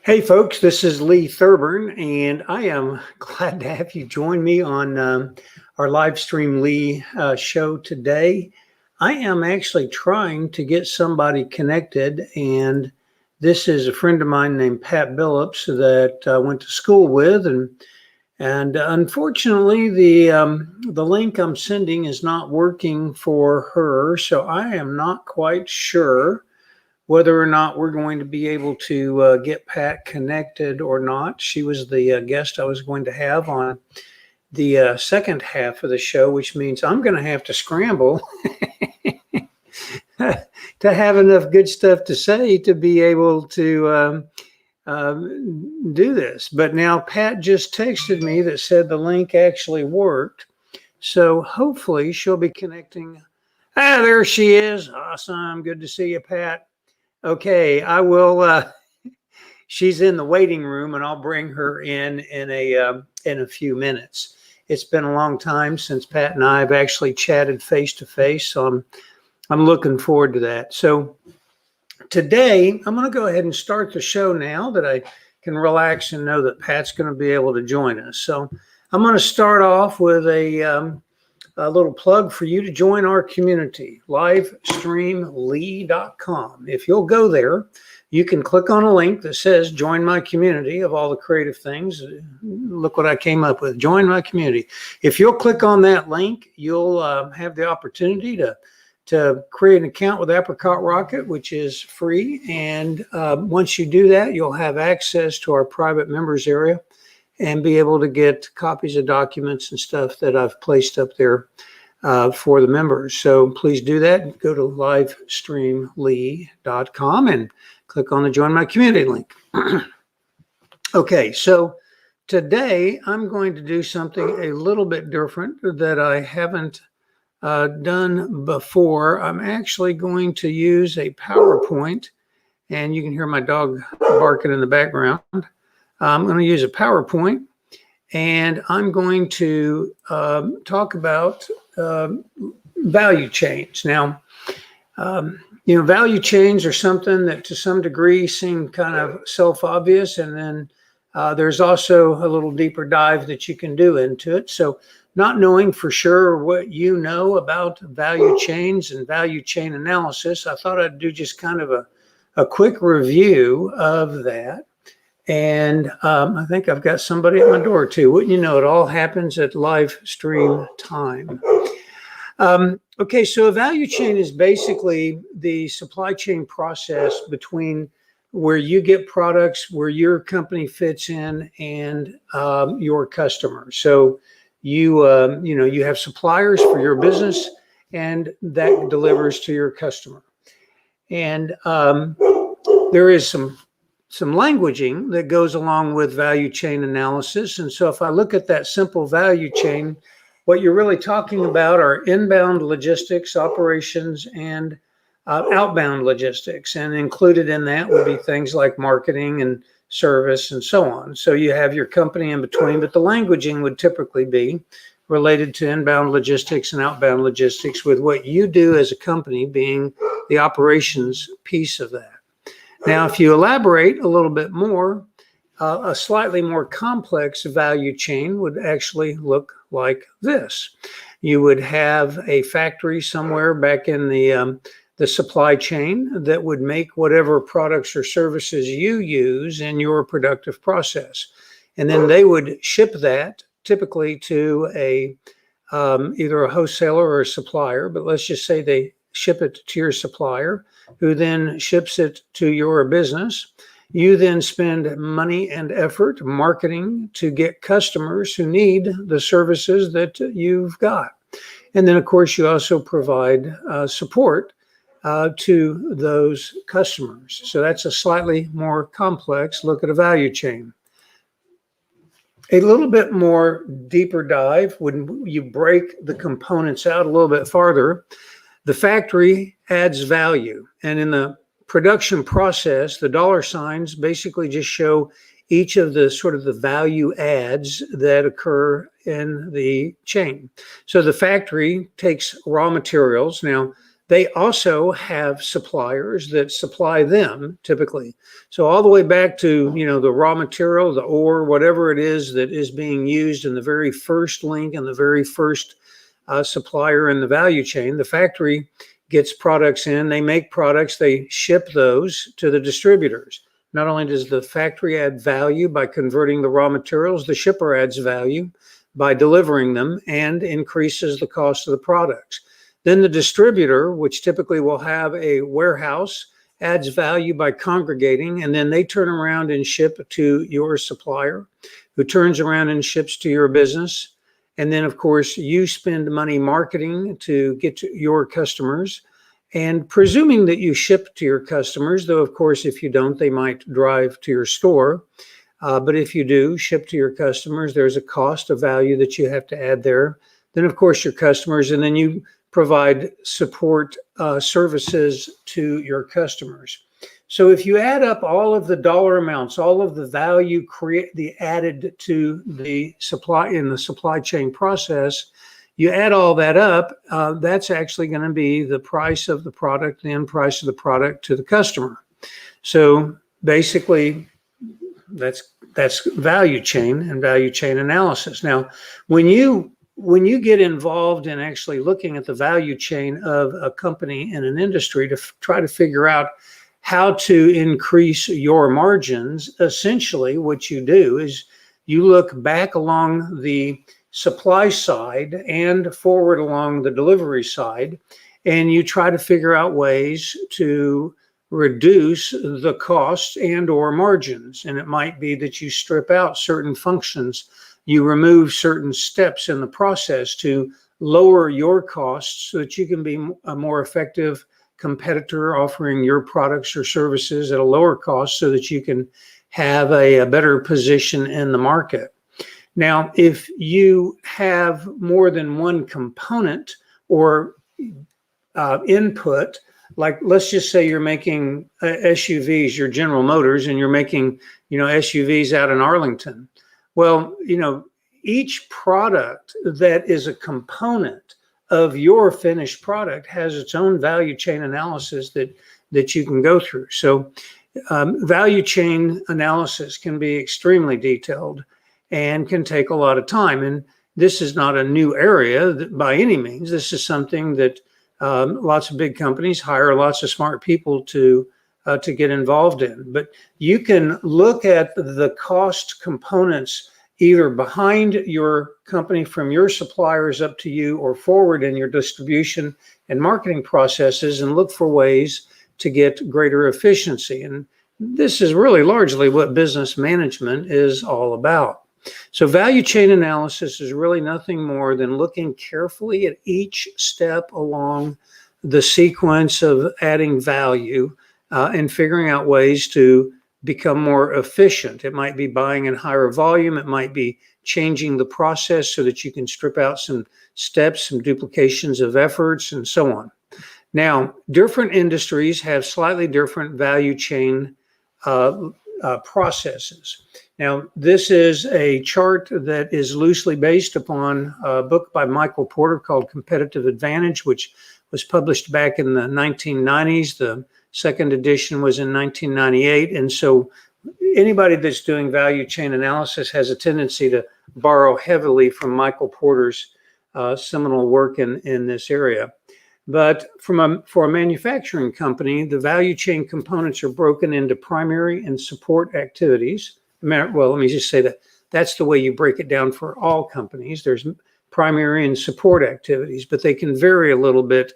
Hey folks, this is Lee Thurburn, and I am glad to have you join me on our live stream Lee show today. I am actually trying to get somebody connected, and this is a friend of mine named Pat Billups that I went to school with, and unfortunately the link I'm sending is not working for her, so I am not quite sure whether or not we're going to be able to get Pat connected or not. She was the guest I was going to have on the second half of the show, which means I'm going to have to scramble to have enough good stuff to say to be able to do this. But now Pat just texted me that said the link actually worked. So hopefully she'll be connecting. Ah, there she is. Awesome. Good to see you, Pat. Okay, I will. She's in the waiting room, and I'll bring her in a few minutes. It's been a long time since Pat and I have actually chatted face to face, so I'm looking forward to that. So today I'm going to go ahead and start the show now that I can relax and know that Pat's going to be able to join us. So I'm going to start off with a little plug for you to join our community, livestreamlee.com. If you'll go there, you can click on a link that says join my community of all the creative things. Look what I came up with, join my community. If you'll click on that link, you'll have the opportunity to create an account with Apricot Rocket, which is free. And once you do that, you'll have access to our private members area and be able to get copies of documents and stuff that I've placed up there for the members. So please do that. Go to livestreamlee.com and click on the Join My Community link. Okay, so today I'm going to do something a little bit different that I haven't done before. I'm actually going to use a PowerPoint, and you can hear my dog barking in the background. I'm going to use a PowerPoint, and I'm going to talk about value chains. Now, value chains are something that to some degree seem kind of self-obvious, and then there's also a little deeper dive that you can do into it. So not knowing for sure what you know about value chains and value chain analysis, I thought I'd do just kind of a quick review of that. And I think I've got somebody at my door too. Wouldn't you know, it all happens at live stream time. Okay, so a value chain is basically the supply chain process between where you get products, where your company fits in, and your customers. So you have suppliers for your business, and that delivers to your customer. And there is some languaging that goes along with value chain analysis. And so if I look at that simple value chain, what you're really talking about are inbound logistics, operations, and outbound logistics. And included in that would be things like marketing and service and so on. So you have your company in between, but the languaging would typically be related to inbound logistics and outbound logistics, with what you do as a company being the operations piece of that. Now, if you elaborate a little bit more, a slightly more complex value chain would actually look like this. You would have a factory somewhere back in the supply chain that would make whatever products or services you use in your productive process. And then they would ship that typically to either a wholesaler or a supplier, but let's just say they ship it to your supplier, who then ships it to your business. You then spend money and effort marketing to get customers who need the services that you've got. And then, of course, you also provide support to those customers. So that's a slightly more complex look at a value chain. A little bit more deeper dive, when you break the components out a little bit farther, the factory adds value. And in the production process, the dollar signs basically just show each of the sort of the value adds that occur in the chain. So the factory takes raw materials. Now, they also have suppliers that supply them typically. So all the way back to, the raw material, the ore, whatever it is that is being used in the very first link and the very first supplier in the value chain, the factory gets products in, they make products, they ship those to the distributors. Not only does the factory add value by converting the raw materials, the shipper adds value by delivering them and increases the cost of the products. Then the distributor, which typically will have a warehouse, adds value by congregating, and then they turn around and ship to your supplier, who turns around and ships to your business. And then, of course, you spend money marketing to get to your customers. And presuming that you ship to your customers, though, of course, if you don't, they might drive to your store. But if you do ship to your customers, there's a cost of value that you have to add there. Then, of course, your customers, and then you provide support services to your customers. So if you add up all of the dollar amounts, all of the value added to the supply in the supply chain process, you add all that up, that's actually going to be the price of the product, the end price of the product to the customer. So basically, that's value chain and value chain analysis. Now, when you get involved in actually looking at the value chain of a company and an industry to try to figure out how to increase your margins, essentially what you do is you look back along the supply side and forward along the delivery side, and you try to figure out ways to reduce the costs and or margins. And it might be that you strip out certain functions, you remove certain steps in the process to lower your costs so that you can be a more effective competitor offering your products or services at a lower cost so that you can have a better position in the market. Now, if you have more than one component or input, like let's just say you're making SUVs, you're General Motors, and you're making, SUVs out in Arlington. Well, each product that is a component of your finished product has its own value chain analysis that you can go through. So value chain analysis can be extremely detailed and can take a lot of time. And this is not a new area by any means. This is something that lots of big companies hire lots of smart people to get involved in. But you can look at the cost components either behind your company from your suppliers up to you or forward in your distribution and marketing processes and look for ways to get greater efficiency. And this is really largely what business management is all about. So value chain analysis is really nothing more than looking carefully at each step along the sequence of adding value and figuring out ways to become more efficient. It might be buying in higher volume. It might be changing the process so that you can strip out some steps, some duplications of efforts, and so on. Now, different industries have slightly different value chain processes. Now, this is a chart that is loosely based upon a book by Michael Porter called Competitive Advantage, which was published back in the 1990s. The second edition was in 1998. And so anybody that's doing value chain analysis has a tendency to borrow heavily from Michael Porter's seminal work in this area. But for a manufacturing company, the value chain components are broken into primary and support activities. Well, let me just say that that's the way you break it down for all companies. There's primary and support activities, but they can vary a little bit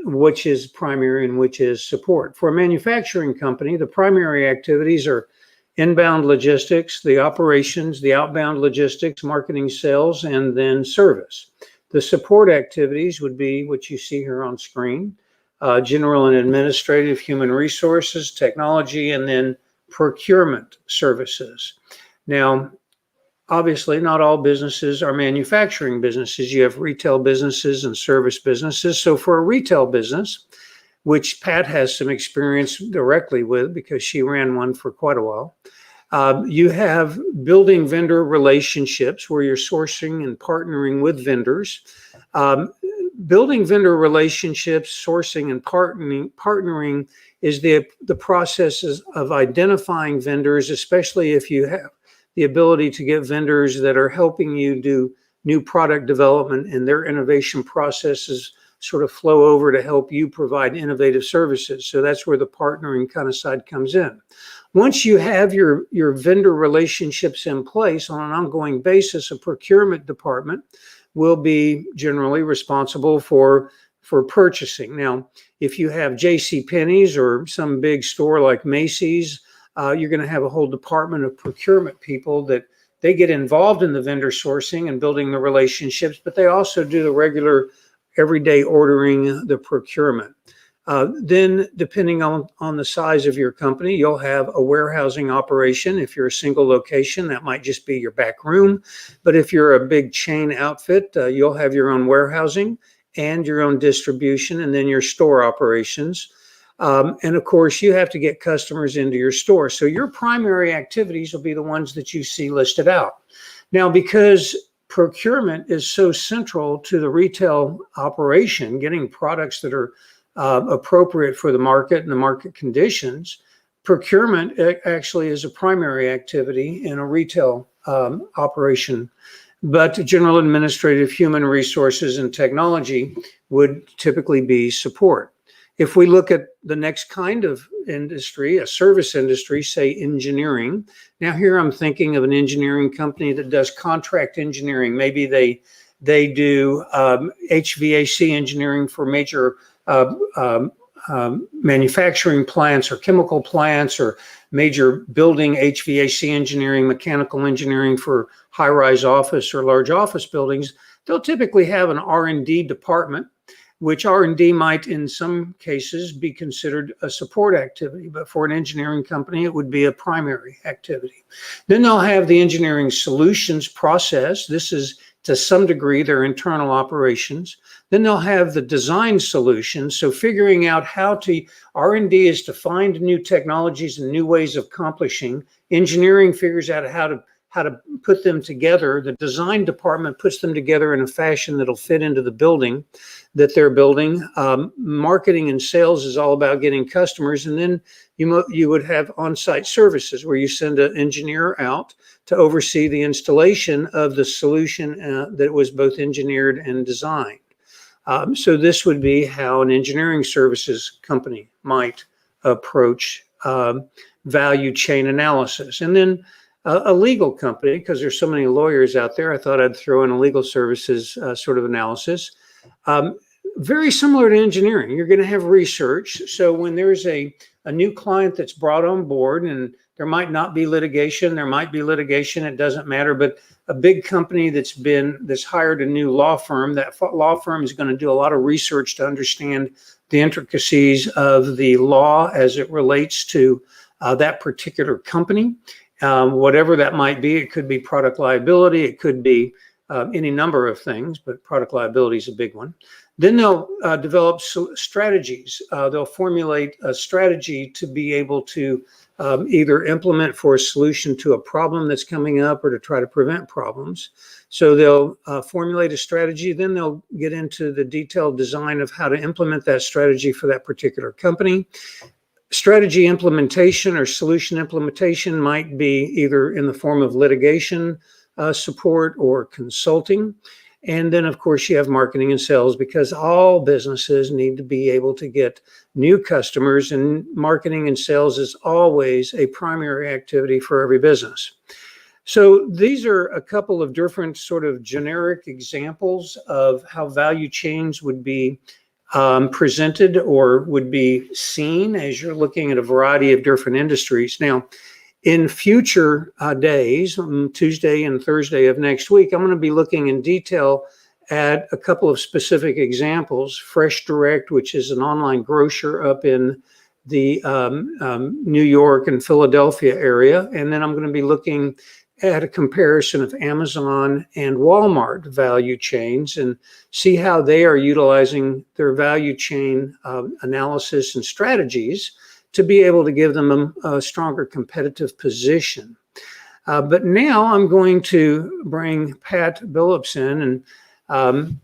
which is primary and which is support. For a manufacturing company, the primary activities are inbound logistics, the operations, the outbound logistics, marketing, sales, and then service. The support activities would be what you see here on screen, general and administrative, human resources, technology, and then procurement services. Now, obviously, not all businesses are manufacturing businesses. You have retail businesses and service businesses. So for a retail business, which Pat has some experience directly with because she ran one for quite a while, you have building vendor relationships where you're sourcing and partnering with vendors. building vendor relationships, sourcing, and partnering is the processes of identifying vendors, especially if you have the ability to get vendors that are helping you do new product development, and their innovation processes sort of flow over to help you provide innovative services. So that's where the partnering kind of side comes in. Once you have your vendor relationships in place on an ongoing basis, a procurement department will be generally responsible for purchasing. Now, if you have J.C. Penney's or some big store like Macy's, you're going to have a whole department of procurement people that they get involved in the vendor sourcing and building the relationships, but they also do the regular everyday ordering, the procurement. Then, depending on the size of your company, you'll have a warehousing operation. If you're a single location, that might just be your back room. But if you're a big chain outfit, you'll have your own warehousing and your own distribution, and then your store operations. And of course, you have to get customers into your store. So your primary activities will be the ones that you see listed out. Now, because procurement is so central to the retail operation, getting products that are appropriate for the market and the market conditions, procurement actually is a primary activity in a retail operation. But general administrative, human resources, and technology would typically be support. If we look at the next kind of industry, a service industry, say engineering. Now here I'm thinking of an engineering company that does contract engineering. Maybe they do HVAC engineering for major manufacturing plants or chemical plants, or major building HVAC engineering, mechanical engineering for high-rise office or large office buildings. They'll typically have an R&D department, which R&D might in some cases be considered a support activity, but for an engineering company, it would be a primary activity. Then they'll have the engineering solutions process. This is to some degree their internal operations. Then they'll have the design solutions. So figuring out how to, R&D is to find new technologies and new ways of accomplishing. Engineering figures out how to put them together. The design department puts them together in a fashion that'll fit into the building that they're building. Marketing and sales is all about getting customers. And then you would have on-site services where you send an engineer out to oversee the installation of the solution that was both engineered and designed. So this would be how an engineering services company might approach value chain analysis. And then a legal company, because there's so many lawyers out there, I thought I'd throw in a legal services sort of analysis. Very similar to engineering, you're going to have research. So when there's a new client that's brought on board, and there might not be litigation, there might be litigation, it doesn't matter, but a big company that's hired a new law firm, that law firm is going to do a lot of research to understand the intricacies of the law as it relates to that particular company. Whatever that might be, it could be product liability, it could be any number of things, but product liability is a big one. Then they'll develop strategies. They'll formulate a strategy to be able to either implement for a solution to a problem that's coming up or to try to prevent problems. So they'll formulate a strategy, then they'll get into the detailed design of how to implement that strategy for that particular company. Strategy implementation or solution implementation might be either in the form of litigation support or consulting. And then, of course, you have marketing and sales, because all businesses need to be able to get new customers, and marketing and sales is always a primary activity for every business. So these are a couple of different sort of generic examples of how value chains would be presented or would be seen as you're looking at a variety of different industries. Now, in future days, Tuesday and Thursday of next week, I'm going to be looking in detail at a couple of specific examples. Fresh Direct, which is an online grocer up in the New York and Philadelphia area. And then I'm going to be looking at a comparison of Amazon and Walmart value chains and see how they are utilizing their value chain analysis and strategies to be able to give them a stronger competitive position. But now I'm going to bring Pat Billups in, and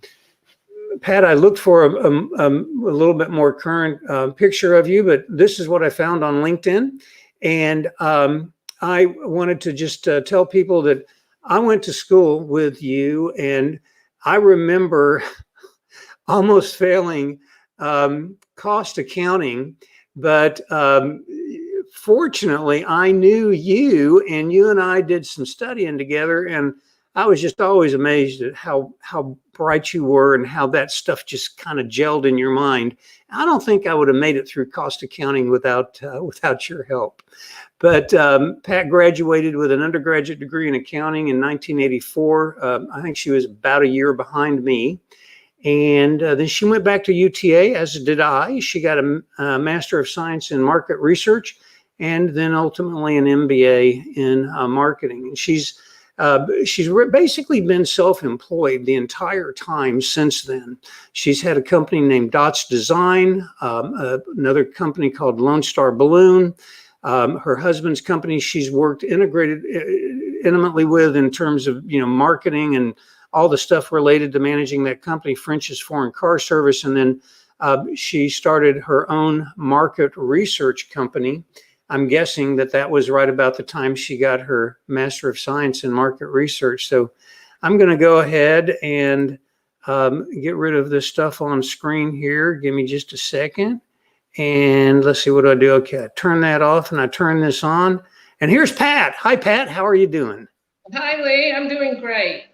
Pat, I looked for a little bit more current picture of you, but this is what I found on LinkedIn. And I wanted to just tell people that I went to school with you, and I remember almost failing cost accounting, but fortunately, I knew you, and you and I did some studying together, and I was just always amazed at how bright you were and how that stuff just kind of gelled in your mind. I don't think I would have made it through cost accounting without your help. But Pat graduated with an undergraduate degree in accounting in 1984. I think she was about a year behind me. And then she went back to UTA, as did I. She got a Master of Science in Market Research, and then ultimately an MBA in marketing. And she's basically been self-employed the entire time since then. She's had a company named Dots Design, another company called Lone Star Balloon. Her husband's company she's worked intimately with in terms of marketing and all the stuff related to managing that company, French's Foreign Car Service. And then she started her own market research company. I'm guessing that was right about the time she got her Master of Science in Market Research. So I'm going to go ahead and get rid of this stuff on screen here. Give me just a second. And let's see, what do I do? Okay, I turn that off and I turn this on. And here's Pat. Hi, Pat. How are you doing? Hi, Lee. I'm doing great.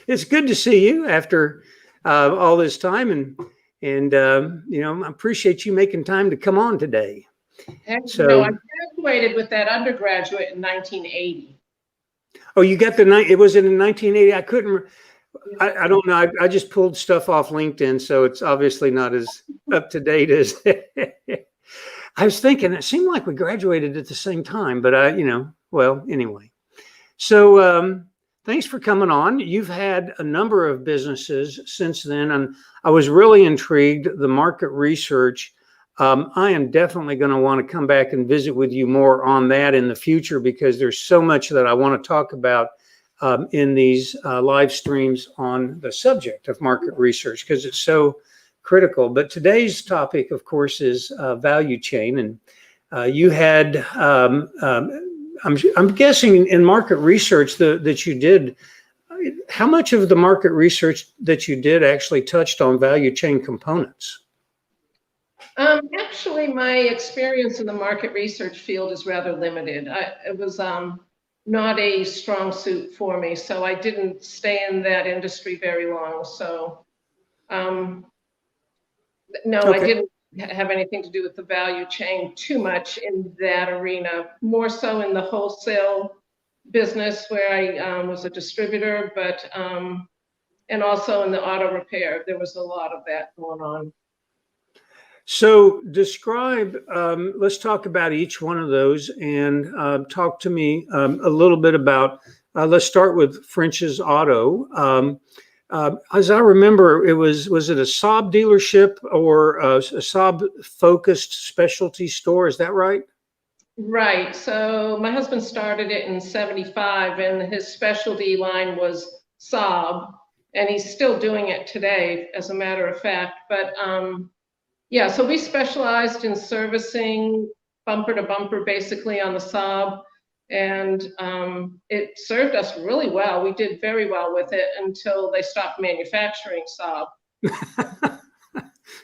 It's good to see you after all this time. And I appreciate you making time to come on today. Heck, so, I graduated with that undergraduate in 1980. Oh, you got it was in 1980. I couldn't, I don't know. I just pulled stuff off LinkedIn, so it's obviously not as up to date as I was thinking. It seemed like we graduated at the same time, but well, anyway. So thanks for coming on. You've had a number of businesses since then, and I was really intrigued. The market research. I am definitely going to want to come back and visit with you more on that in the future, because there's so much that I want to talk about in these live streams on the subject of market research, because it's so critical. But today's topic, of course, is value chain. And you had, I'm guessing in market research that you did, how much of the market research that you did actually touched on value chain components? Actually, my experience in the market research field is rather limited. It was not a strong suit for me, so I didn't stay in that industry very long. So, no, okay. I didn't have anything to do with the value chain too much in that arena, more so in the wholesale business where I was a distributor, but, and also in the auto repair, there was a lot of that going on. So describe, let's talk about each one of those, and talk to me a little bit about, let's start with French's Auto. As I remember, was it a Saab dealership or a Saab focused specialty store? Is that right? Right. So my husband started it in '75, and his specialty line was Saab, and he's still doing it today, as a matter of fact. But yeah, so we specialized in servicing bumper to bumper, basically, on the Saab, and it served us really well. We did very well with it until they stopped manufacturing Saab.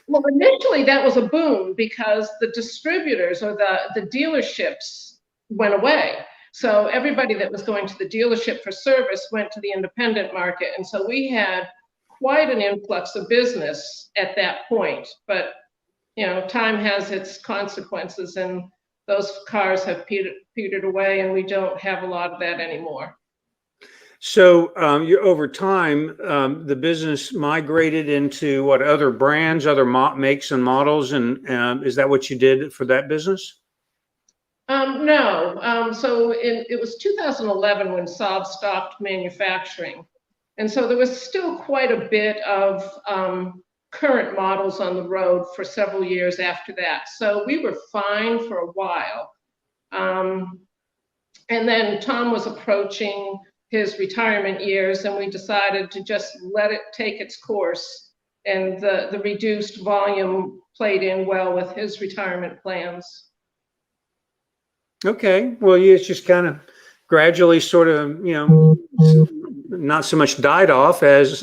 Well, initially that was a boom because the distributors or the dealerships went away. So everybody that was going to the dealership for service went to the independent market. And so we had quite an influx of business at that point. But time has its consequences, and those cars have petered away, and we don't have a lot of that anymore. So over time, the business migrated into what, other brands, other makes and models, and is that what you did for that business? No. So it was 2011 when Saab stopped manufacturing, and so there was still quite a bit of current models on the road for several years after that. So we were fine for a while. And then Tom was approaching his retirement years, and we decided to just let it take its course. And the reduced volume played in well with his retirement plans. Okay. Well, yeah, it's just kind of gradually sort of, not so much died off as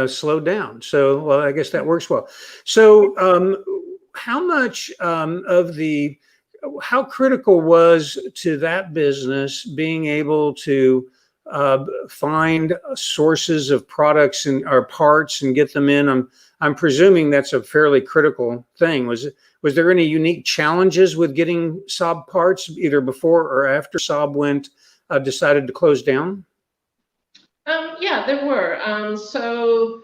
slowed down. So, well, I guess that works well. So, how much how critical was to that business being able to find sources of products and or parts and get them in? I'm presuming that's a fairly critical thing. Was there any unique challenges with getting Saab parts either before or after Saab decided to close down? Yeah, there were. So,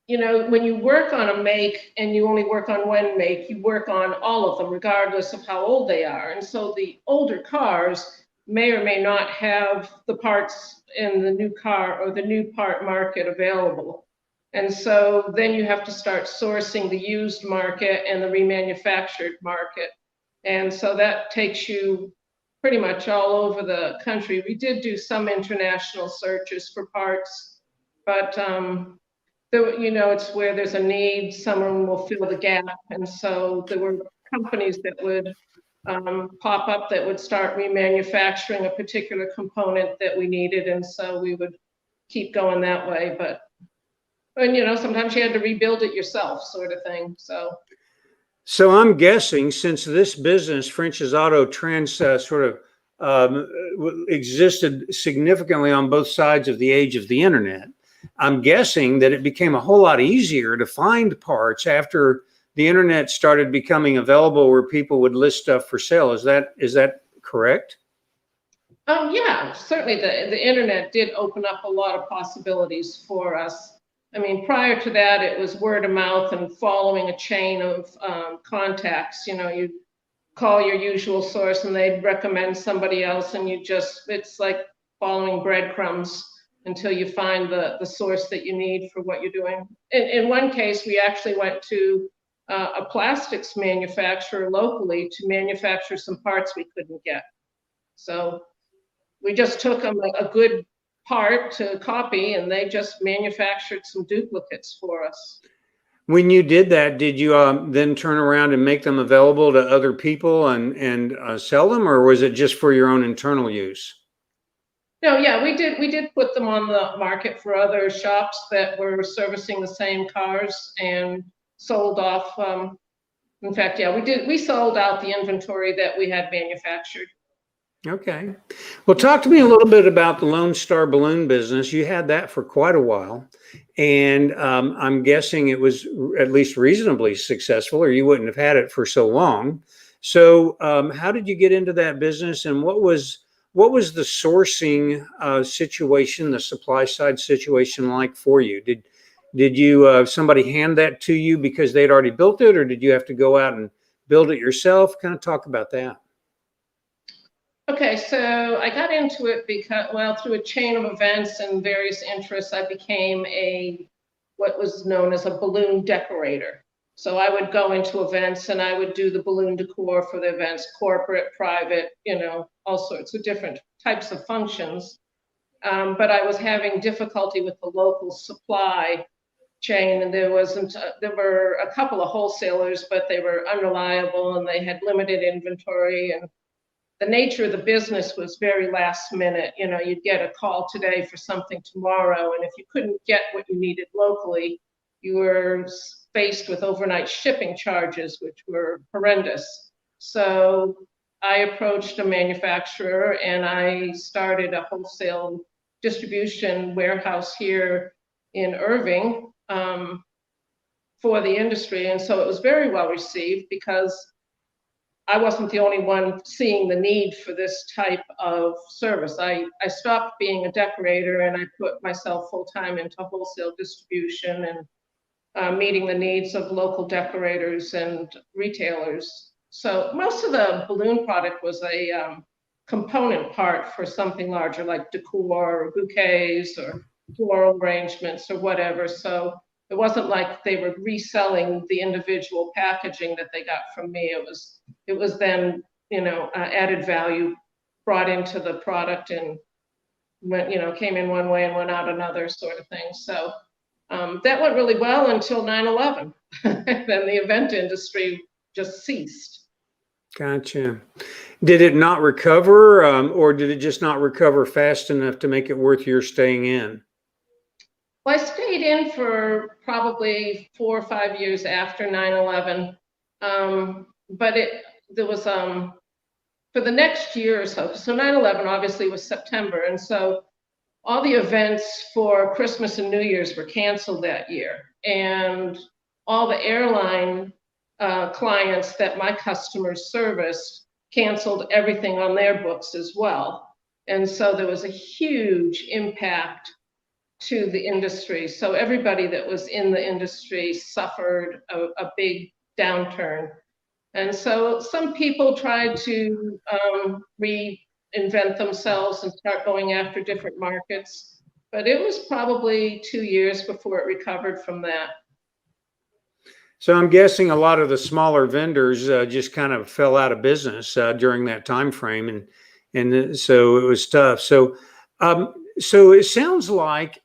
when you work on a make and you only work on one make, you work on all of them, regardless of how old they are. And so the older cars may or may not have the parts in the new car or the new part market available. And so then you have to start sourcing the used market and the remanufactured market. And so that takes you pretty much all over the country. We did do some international searches for parts, but it's where there's a need, someone will fill the gap. And so there were companies that would pop up that would start remanufacturing a particular component that we needed. And so we would keep going that way. And sometimes you had to rebuild it yourself, sort of thing. So I'm guessing since this business, French's Auto Trends, sort of existed significantly on both sides of the age of the internet, I'm guessing that it became a whole lot easier to find parts after the internet started becoming available where people would list stuff for sale. Is that correct? Yeah, certainly the internet did open up a lot of possibilities for us. I mean, prior to that, it was word of mouth and following a chain of contacts. You'd call your usual source and they'd recommend somebody else, and it's like following breadcrumbs until you find the source that you need for what you're doing. In one case, we actually went to a plastics manufacturer locally to manufacture some parts we couldn't get. So we just took them a good part to copy, and they just manufactured some duplicates for us. When you did that, did you then turn around and make them available to other people and sell them, or was it just for your own internal use? No, yeah, we did put them on the market for other shops that were servicing the same cars and sold off. In fact, yeah, we sold out the inventory that we had manufactured. Okay. Well, talk to me a little bit about the Lone Star Balloon business. You had that for quite a while, and I'm guessing it was at least reasonably successful, or you wouldn't have had it for so long. So, how did you get into that business, and what was the sourcing situation, the supply side situation like for you? Did you somebody hand that to you because they'd already built it, or did you have to go out and build it yourself? Kind of talk about that. Okay, so I got into it through a chain of events and various interests, I became what was known as a balloon decorator. So I would go into events and I would do the balloon decor for the events, corporate, private, all sorts of different types of functions. But I was having difficulty with the local supply chain, and there were a couple of wholesalers, but they were unreliable and they had limited inventory, and the nature of the business was very last minute. You'd get a call today for something tomorrow, and if you couldn't get what you needed locally, you were faced with overnight shipping charges, which were horrendous. So I approached a manufacturer and I started a wholesale distribution warehouse here in Irving for the industry. And so it was very well received because I wasn't the only one seeing the need for this type of service. I stopped being a decorator and I put myself full-time into wholesale distribution and meeting the needs of local decorators and retailers. So most of the balloon product was a component part for something larger like decor or bouquets or floral arrangements or whatever. So it wasn't like they were reselling the individual packaging that they got from me. It was then, added value brought into the product and went, came in one way and went out another sort of thing. So that went really well until 9/11. Then the event industry just ceased. Gotcha. Did it not recover, or did it just not recover fast enough to make it worth your staying in? Well, I stayed in for probably 4 or 5 years after 9/11. But there was, for the next year or so, so 9/11 obviously was September. And so all the events for Christmas and New Year's were canceled that year. And all the airline clients that my customers serviced canceled everything on their books as well. And so there was a huge impact to the industry. So everybody that was in the industry suffered a big downturn. And so some people tried to reinvent themselves and start going after different markets, but it was probably 2 years before it recovered from that. So I'm guessing a lot of the smaller vendors just kind of fell out of business during that time frame, and so it was tough. So it sounds like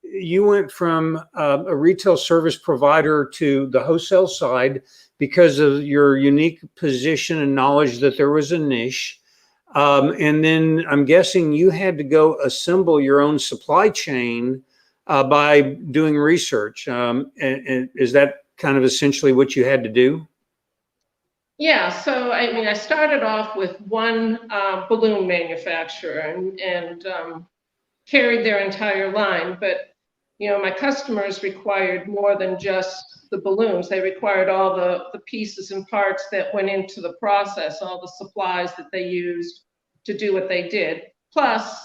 you went from a retail service provider to the wholesale side because of your unique position and knowledge that there was a niche. And then I'm guessing you had to go assemble your own supply chain by doing research. And is that kind of essentially what you had to do? Yeah, so I mean, I started off with one balloon manufacturer and carried their entire line, but my customers required more than just the balloons. They required all the pieces and parts that went into the process, all the supplies that they used to do what they did. Plus,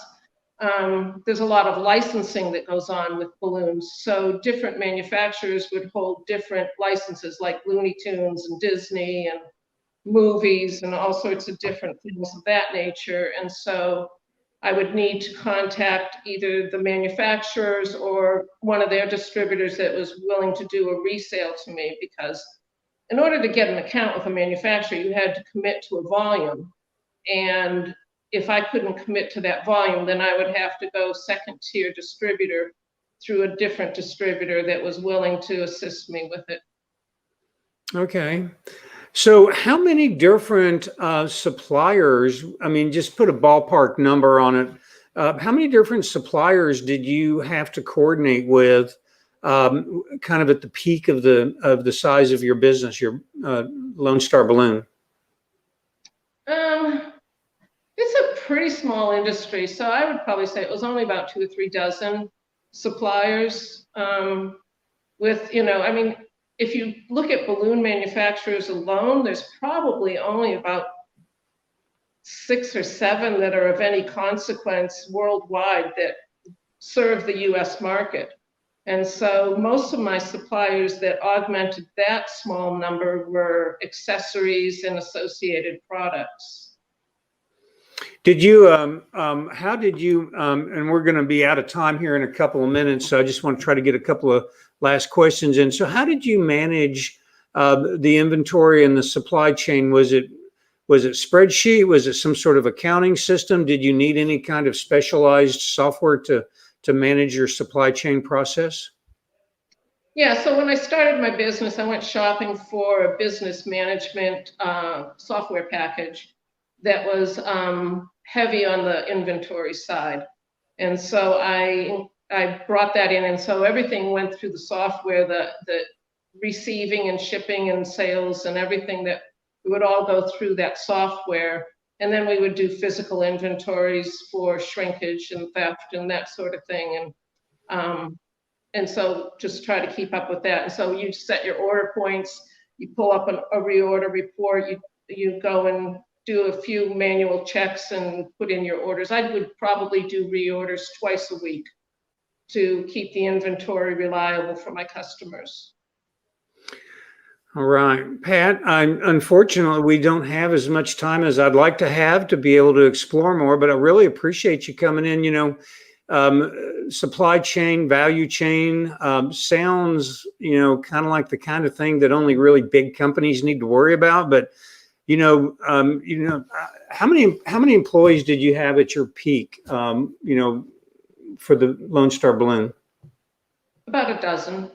there's a lot of licensing that goes on with balloons. So different manufacturers would hold different licenses like Looney Tunes and Disney and movies and all sorts of different things of that nature. And so I would need to contact either the manufacturers or one of their distributors that was willing to do a resale to me, because in order to get an account with a manufacturer, you had to commit to a volume. And if I couldn't commit to that volume, then I would have to go second tier distributor through a different distributor that was willing to assist me with it. Okay. So how many different suppliers, I mean, just put a ballpark number on it. How many different suppliers did you have to coordinate with kind of at the peak of the size of your business, your Lone Star Balloon? It's a pretty small industry, so I would probably say it was only about 2 or 3 dozen suppliers. I mean, if you look at balloon manufacturers alone, there's probably only about 6 or 7 that are of any consequence worldwide that serve the US market. And so most of my suppliers that augmented that small number were accessories and associated products. Did you, how did you, and we're going to be out of time here in a couple of minutes, so I just want to try to get a couple of last questions in. So how did you manage the inventory and the supply chain? Was it spreadsheet? Was it some sort of accounting system? Did you need any kind of specialized software to manage your supply chain process? Yeah, so when I started my business, I went shopping for a business management software package that was heavy on the inventory side. And so I brought that in, and so everything went through the software, the receiving and shipping and sales and everything, that it would all go through that software. And then we would do physical inventories for shrinkage and theft and that sort of thing. And so just try to keep up with that. And so you set your order points, you pull up a reorder report, you go and do a few manual checks and put in your orders. I would probably do reorders twice a week to keep the inventory reliable for my customers. All right, Pat, unfortunately, we don't have as much time as I'd like to have to be able to explore more, but I really appreciate you coming in. Supply chain, value chain sounds, kind of like the kind of thing that only really big companies need to worry about. But how many employees did you have at your peak? For the Lone Star Balloon. About a dozen.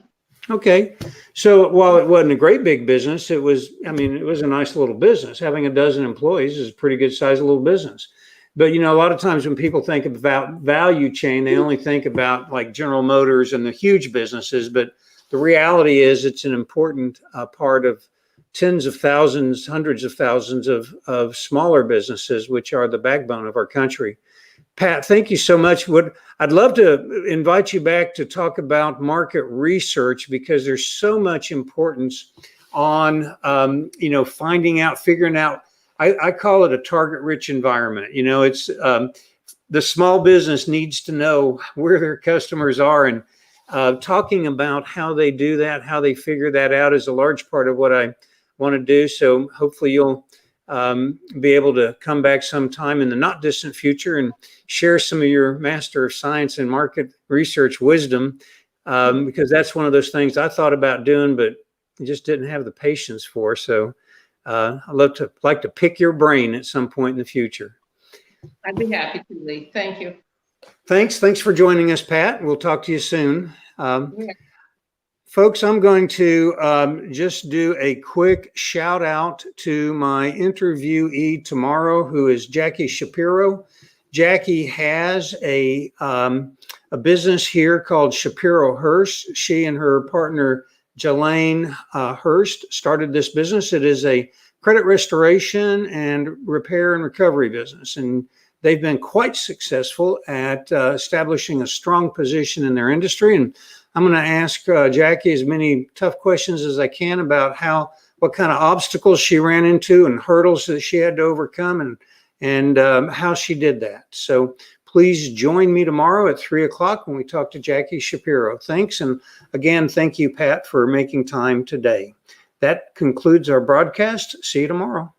Okay. So while it wasn't a great big business, it was a nice little business. Having a dozen employees is a pretty good size little business. But, a lot of times when people think about value chain, they only think about like General Motors and the huge businesses. But the reality is it's an important part of tens of thousands, hundreds of thousands of smaller businesses, which are the backbone of our country. Pat, thank you so much. I'd love to invite you back to talk about market research, because there's so much importance on, finding out, figuring out. I call it a target-rich environment. It's the small business needs to know where their customers are, and talking about how they do that, how they figure that out, is a large part of what I want to do. So hopefully you'll be able to come back sometime in the not distant future and share some of your Master of Science and Market Research wisdom, because that's one of those things I thought about doing, but just didn't have the patience for. So I'd like to pick your brain at some point in the future. I'd be happy to, Lee. Thank you. Thanks for joining us, Pat. We'll talk to you soon. Yeah. Folks, I'm going to just do a quick shout out to my interviewee tomorrow, who is Jackie Shapiro. Jackie has a business here called Shapiro Hearst. She and her partner, Jelaine Hurst, started this business. It is a credit restoration and repair and recovery business. And they've been quite successful at establishing a strong position in their industry. And I'm going to ask Jackie as many tough questions as I can about what kind of obstacles she ran into and hurdles that she had to overcome, and how she did that. So please join me tomorrow at 3:00 when we talk to Jackie Shapiro. Thanks. And again, thank you, Pat, for making time today. That concludes our broadcast. See you tomorrow.